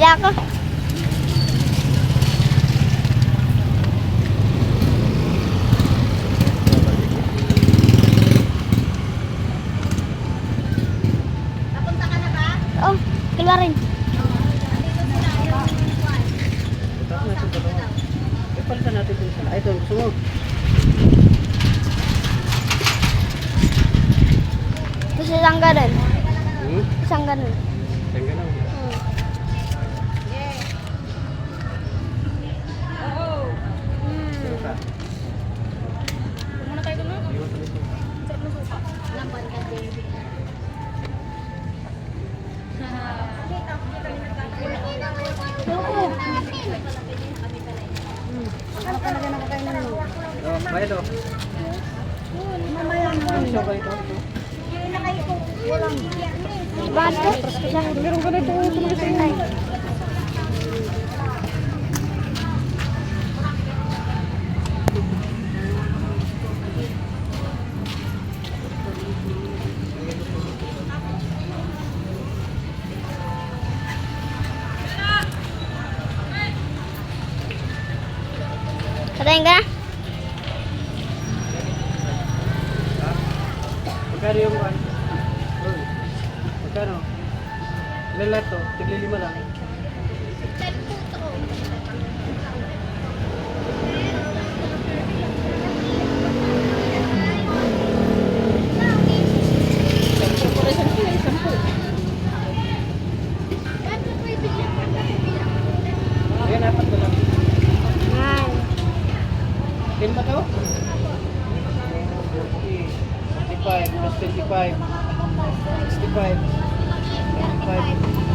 Bili ako. Napunta ka na ba? Oh, keluar rin. Tapos na ito dalawa. Ipalitan natin ito isa. Ay, ito. Gusto mo? Terus isang ganun. Hmm? Isang ganun. Tangga lang. Suka. Muna tayo doon. Iwan ko dito. Sarap ng suka. Laban ka, baby. Ano talaga nakakainan mo? Oh, bayad oh. Mamaya na. Ano siya ba ito? Bato. Meron ka na ito. Tumakas sa inyo. Katayin ka na? Magkano yung kan? Magkano? Ilan lahat to? Tigli 5 lang. Ayan, 4 na lang. Ay. 10 ba to? 55 plus 25 65 25